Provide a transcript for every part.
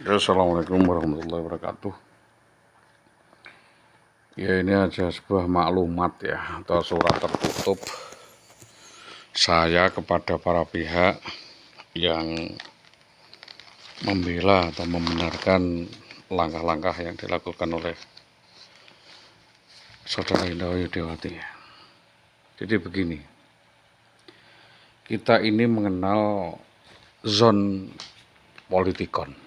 Assalamualaikum warahmatullahi wabarakatuh. Ya, ini aja sebuah maklumat ya, atau surat tertutup saya kepada para pihak yang membela atau membenarkan langkah-langkah yang dilakukan oleh Saudara Indah Widiawati. Jadi begini, kita ini mengenal zon politikon.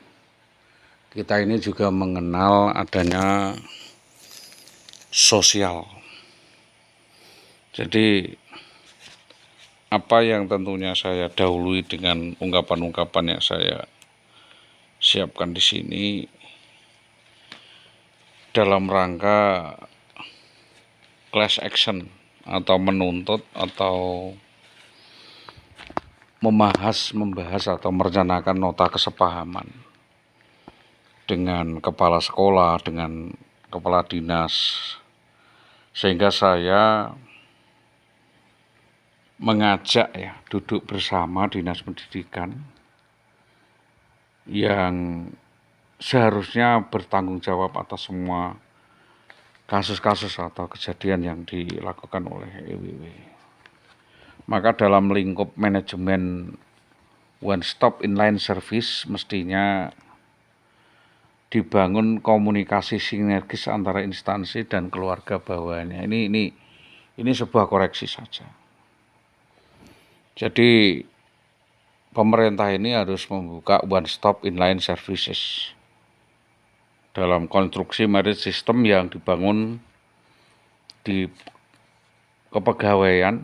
Kita ini juga mengenal adanya sosial. Jadi apa yang tentunya saya dahului dengan ungkapan-ungkapan yang saya siapkan di sini dalam rangka class action atau menuntut atau membahas atau merencanakan nota kesepahaman dengan kepala sekolah, dengan kepala dinas, sehingga saya mengajak ya duduk bersama dinas pendidikan yang seharusnya bertanggung jawab atas semua kasus-kasus atau kejadian yang dilakukan oleh EWW. Maka dalam lingkup manajemen one stop inline service mestinya dibangun komunikasi sinergis antara instansi dan keluarga bawahannya. Ini sebuah koreksi saja. Jadi pemerintah ini harus membuka one stop inline services dalam konstruksi merit system yang dibangun di kepegawaian,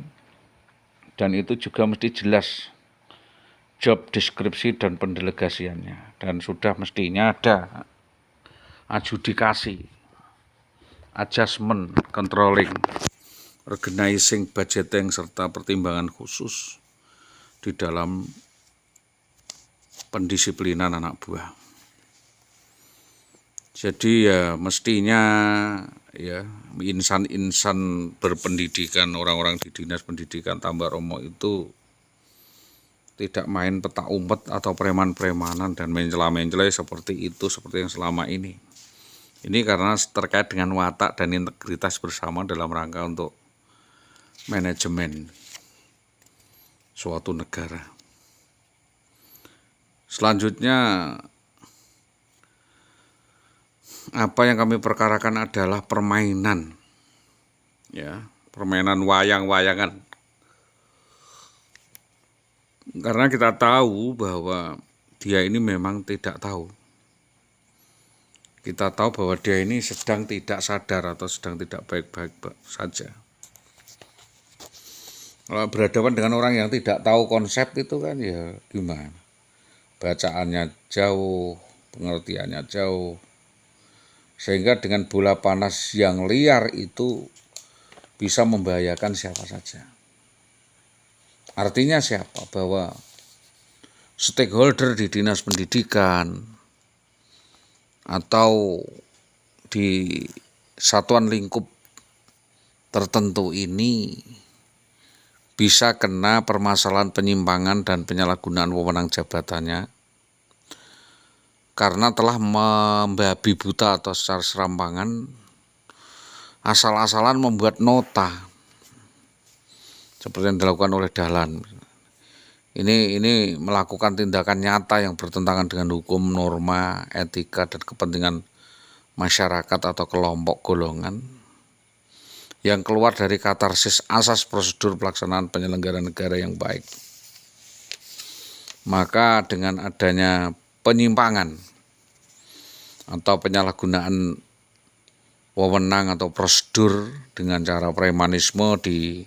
dan itu juga mesti jelas job deskripsi dan pendelegasiannya, dan sudah mestinya ada adjudikasi, adjustment, controlling, organizing, budgeting, serta pertimbangan khusus di dalam pendisiplinan anak buah. Jadi ya mestinya ya insan-insan berpendidikan, orang-orang di Dinas Pendidikan Tambak Romo itu tidak main petak umpet atau preman-premanan dan mencela-mencela seperti yang selama ini. Ini karena terkait dengan watak dan integritas bersama dalam rangka untuk manajemen suatu negara. Selanjutnya, apa yang kami perkarakan adalah permainan, ya, permainan wayang-wayangan. Karena kita tahu bahwa dia ini memang tidak tahu. Kita tahu bahwa dia ini sedang tidak sadar atau sedang tidak baik-baik saja. Kalau berhadapan dengan orang yang tidak tahu konsep itu kan ya gimana? Bacaannya jauh, pengertiannya jauh. Sehingga dengan bola panas yang liar itu bisa membahayakan siapa saja. Artinya siapa? Bahwa stakeholder di dinas pendidikan atau di satuan lingkup tertentu ini bisa kena permasalahan penyimpangan dan penyalahgunaan wewenang jabatannya karena telah membabi buta atau secara serampangan asal-asalan membuat nota seperti yang dilakukan oleh Dahlan. Ini melakukan tindakan nyata yang bertentangan dengan hukum, norma, etika, dan kepentingan masyarakat atau kelompok golongan yang keluar dari katarsis asas prosedur pelaksanaan penyelenggaraan negara yang baik. Maka dengan adanya penyimpangan atau penyalahgunaan wewenang atau prosedur dengan cara premanisme di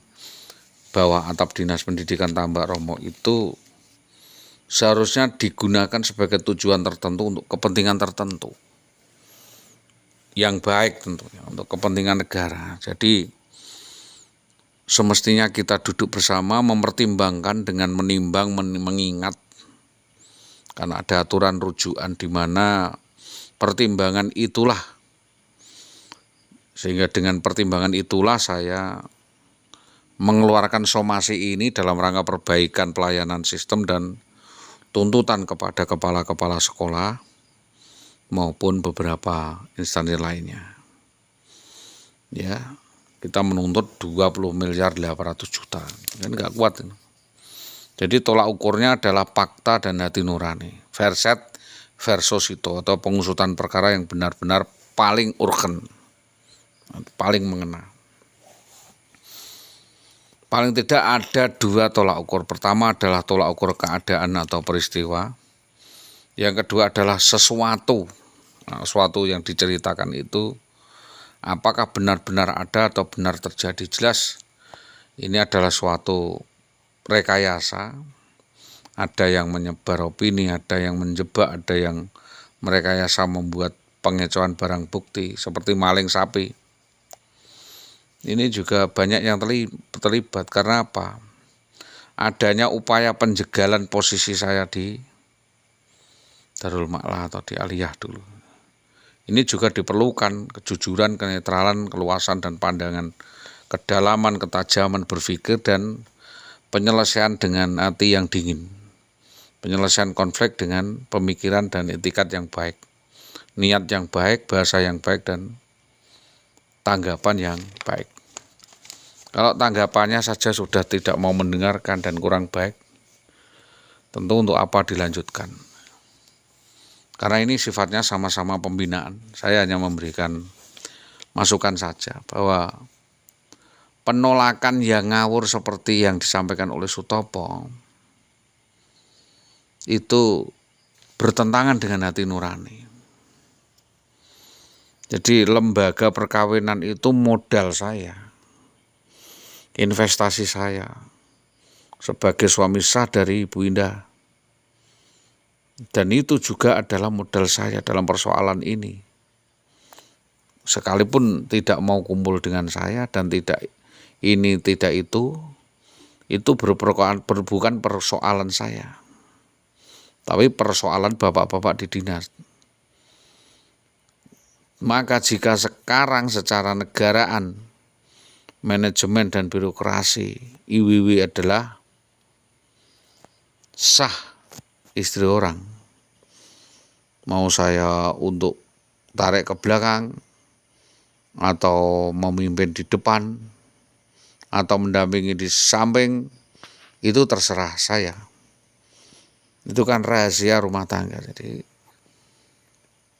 bawah atap Dinas Pendidikan Tambak Romo itu seharusnya digunakan sebagai tujuan tertentu untuk kepentingan tertentu yang baik tentunya untuk kepentingan negara. Jadi semestinya kita duduk bersama mempertimbangkan dengan menimbang, mengingat, karena ada aturan rujukan di mana pertimbangan itulah, sehingga dengan pertimbangan itulah saya mengeluarkan somasi ini dalam rangka perbaikan pelayanan sistem dan tuntutan kepada kepala-kepala sekolah maupun beberapa instansi lainnya. Ya, kita menuntut 20 miliar 800 juta, kan nggak kuat ini. Jadi tolak ukurnya adalah fakta dan hati nurani, verset versus itu, atau pengusutan perkara yang benar-benar paling urgen, paling mengena. Paling tidak ada 2 tolak ukur. Pertama adalah tolak ukur keadaan atau peristiwa. Yang kedua adalah sesuatu. Nah, sesuatu yang diceritakan itu apakah benar-benar ada atau benar terjadi. Jelas ini adalah suatu rekayasa. Ada yang menyebar opini, ada yang menjebak, ada yang merekayasa membuat pengecohan barang bukti seperti maling sapi. Ini juga banyak yang terlibat. Karena apa? Adanya upaya penjegalan posisi saya di Darul Ma'lah atau di Aliyah dulu. Ini juga diperlukan kejujuran, kenetralan, keluasan dan pandangan, kedalaman, ketajaman berpikir dan penyelesaian dengan hati yang dingin. Penyelesaian konflik dengan pemikiran dan etikat yang baik, niat yang baik, bahasa yang baik, dan tanggapan yang baik. Kalau tanggapannya saja sudah tidak mau mendengarkan dan kurang baik, tentu untuk apa dilanjutkan? Karena ini sifatnya sama-sama pembinaan. Saya hanya memberikan masukan saja bahwa penolakan yang ngawur seperti yang disampaikan oleh Sutopo itu bertentangan dengan hati nurani. Jadi lembaga perkawinan itu modal saya, investasi saya sebagai suami sah dari Ibu Indah. Dan itu juga adalah modal saya dalam persoalan ini. Sekalipun tidak mau kumpul dengan saya dan tidak ini tidak itu bukan persoalan saya, tapi persoalan bapak-bapak di dinas. Maka jika sekarang secara negaraan, manajemen dan birokrasi, IWW adalah sah istri orang, mau saya untuk tarik ke belakang atau memimpin di depan atau mendampingi di samping, itu terserah saya. Itu kan rahasia rumah tangga. Jadi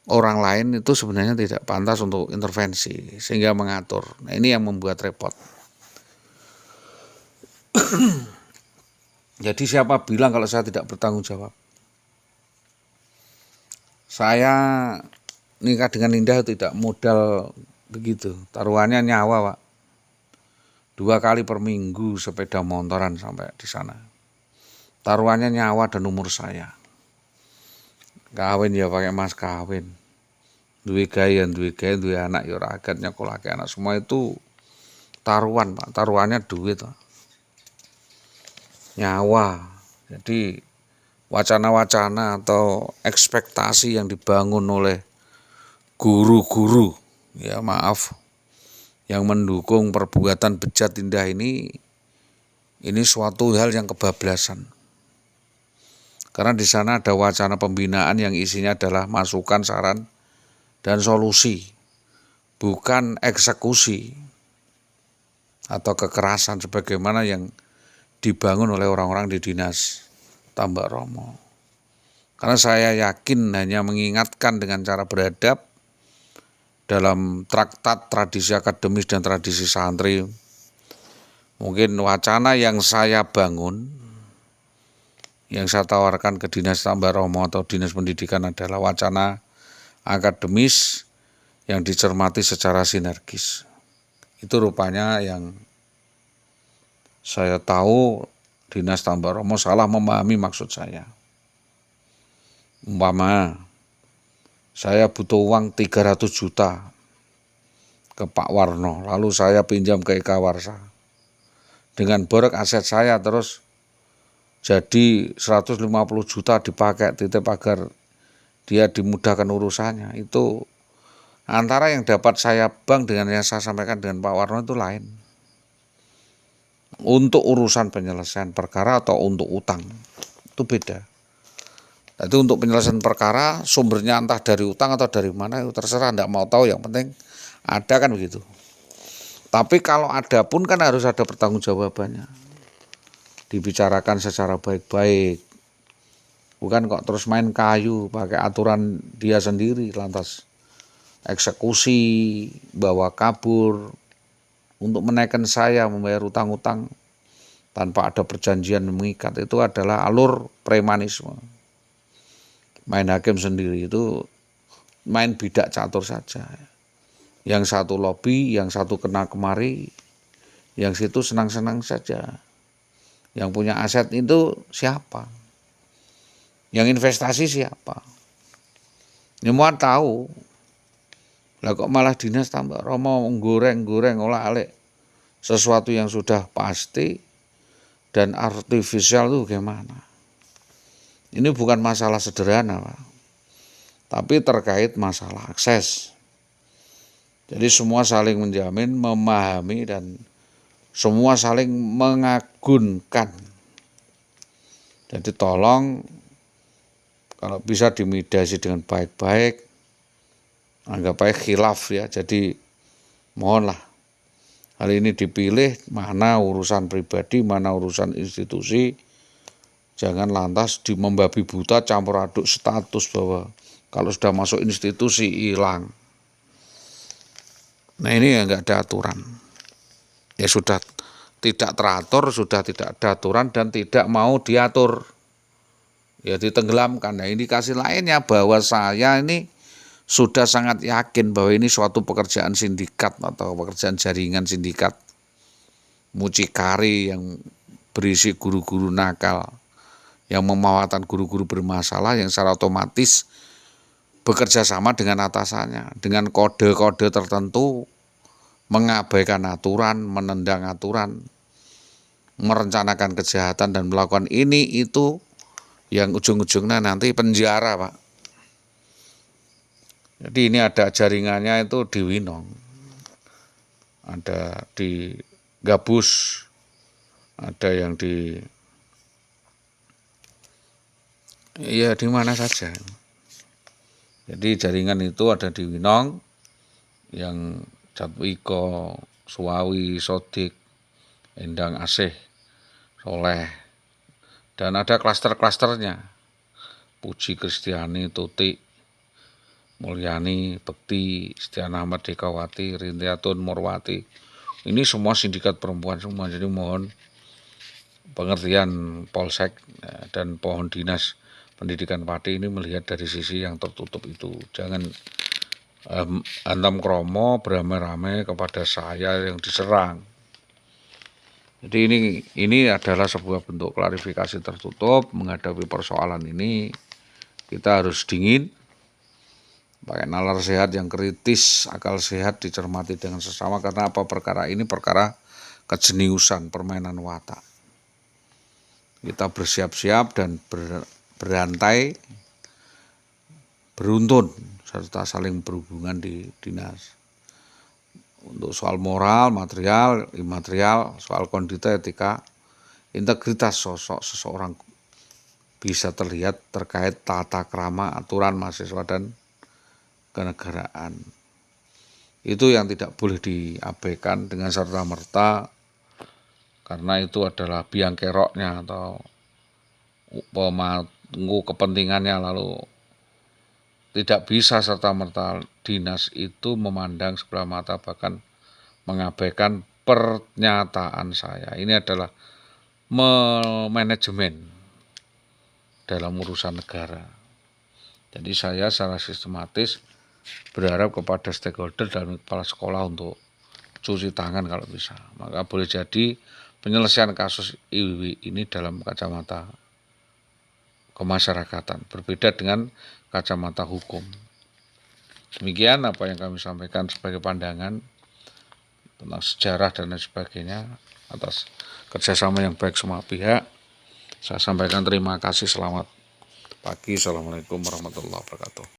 orang lain itu sebenarnya tidak pantas untuk intervensi sehingga mengatur. Nah, ini yang membuat repot. Jadi siapa bilang kalau saya tidak bertanggung jawab? Saya nikah dengan Indah tidak modal begitu. Taruhannya nyawa, Pak. 2 kali per minggu sepeda motoran sampai di sana. Taruhannya nyawa dan umur saya. Kawin ya pakai mas kawin. Duwe gawe, duwe anak ya ora agat nyekolake anak. Semua itu taruhan, Pak. Taruhannya duit, Pak. Nyawa. Jadi wacana-wacana atau ekspektasi yang dibangun oleh guru-guru, ya maaf, yang mendukung perbuatan bejat Indah ini suatu hal yang kebablasan. Karena di sana ada wacana pembinaan yang isinya adalah masukan, saran, dan solusi, bukan eksekusi atau kekerasan sebagaimana yang dibangun oleh orang-orang di dinas Tambak Romo. Karena saya yakin hanya mengingatkan dengan cara beradab dalam traktat tradisi akademis dan tradisi santri. Mungkin wacana yang saya bangun, yang saya tawarkan ke dinas Tambak Romo atau dinas pendidikan adalah wacana akademis yang dicermati secara sinergis. Itu rupanya yang saya tahu dinas Tambak Romo salah memahami maksud saya. Umpama saya butuh uang 300 juta ke Pak Warno, lalu saya pinjam ke Eka Warsa. Dengan borok aset saya terus jadi 150 juta dipakai titip agar dia dimudahkan urusannya. Itu antara yang dapat saya bank dengan yang saya sampaikan dengan Pak Warno itu lain. Untuk urusan penyelesaian perkara atau untuk utang itu beda. Jadi untuk penyelesaian perkara sumbernya entah dari utang atau dari mana itu terserah, enggak mau tahu, yang penting ada kan begitu. Tapi kalau ada pun kan harus ada pertanggungjawabannya. Dibicarakan secara baik-baik. Bukan kok terus main kayu pakai aturan dia sendiri lantas eksekusi, bawa kabur untuk menaikkan saya membayar utang-utang tanpa ada perjanjian mengikat. Itu adalah alur premanisme. Main hakim sendiri itu main bidak catur saja. Yang satu lobby, yang satu kena kemari, yang situ senang-senang saja. Yang punya aset itu siapa? Yang investasi siapa? Semua tahu. Lah kok malah Dinas Tambak Rama goreng-goreng olah-alik sesuatu yang sudah pasti dan artifisial itu gimana? Ini bukan masalah sederhana, Pak. Tapi terkait masalah akses. Jadi semua saling menjamin, memahami, dan semua saling mengagunkan. Jadi tolong kalau bisa dimediasi dengan baik-baik, anggap baik khilaf ya. Jadi mohonlah hal ini dipilih, mana urusan pribadi, mana urusan institusi. Jangan lantas membabi buta campur aduk status bahwa kalau sudah masuk institusi hilang. Nah ini ya nggak ada aturan. Ya sudah tidak teratur, sudah tidak ada aturan dan tidak mau diatur. Ya ditenggelamkan. Nah indikasi lainnya bahwa saya ini sudah sangat yakin bahwa ini suatu pekerjaan sindikat atau pekerjaan jaringan sindikat mucikari yang berisi guru-guru nakal, yang memanfaatkan guru-guru bermasalah yang secara otomatis bekerja sama dengan atasannya, dengan kode-kode tertentu, mengabaikan aturan, menendang aturan, merencanakan kejahatan dan melakukan ini itu yang ujung-ujungnya nanti penjara, Pak. Jadi ini ada jaringannya itu di Winong, ada di Gabus, ada yang di ya di mana saja. Jadi jaringan itu ada di Winong, yang Jatwiko, Suwawi, Sodik, Endang Asih, Soleh, dan ada klaster-klasternya. Puji Kristiani, Tutik, Mulyani, Bekti, Stiana Merdekawati, Rintiatun, Morwati. Ini semua sindikat perempuan semua, jadi mohon pengertian Polsek dan pohon dinas pendidikan Pati ini melihat dari sisi yang tertutup itu. Jangan antam kromo beramai-ramai kepada saya yang diserang. Jadi ini adalah sebuah bentuk klarifikasi tertutup menghadapi persoalan ini. Kita harus dingin, pakai nalar sehat yang kritis, akal sehat dicermati dengan sesama, karena apa? Perkara ini perkara kejeniusan, permainan watak. Kita bersiap-siap dan berantai, beruntun, serta saling berhubungan di dinas. Untuk soal moral, material, imaterial, soal kondita, etika, integritas sosok seseorang bisa terlihat terkait tata krama, aturan mahasiswa dan kenegaraan. Itu yang tidak boleh diabaikan dengan serta-merta, karena itu adalah biang keroknya atau pemangku kepentingannya. Lalu tidak bisa serta-merta dinas itu memandang sebelah mata, bahkan mengabaikan pernyataan saya. Ini adalah manajemen dalam urusan negara. Jadi saya secara sistematis berharap kepada stakeholder dan kepala sekolah untuk cuci tangan kalau bisa. Maka boleh jadi penyelesaian kasus IWW ini dalam kacamata kemasyarakatan, berbeda dengan kacamata hukum. Demikian apa yang kami sampaikan sebagai pandangan tentang sejarah dan lain sebagainya atas kerjasama yang baik semua pihak. Saya sampaikan terima kasih, selamat pagi, assalamualaikum warahmatullahi wabarakatuh.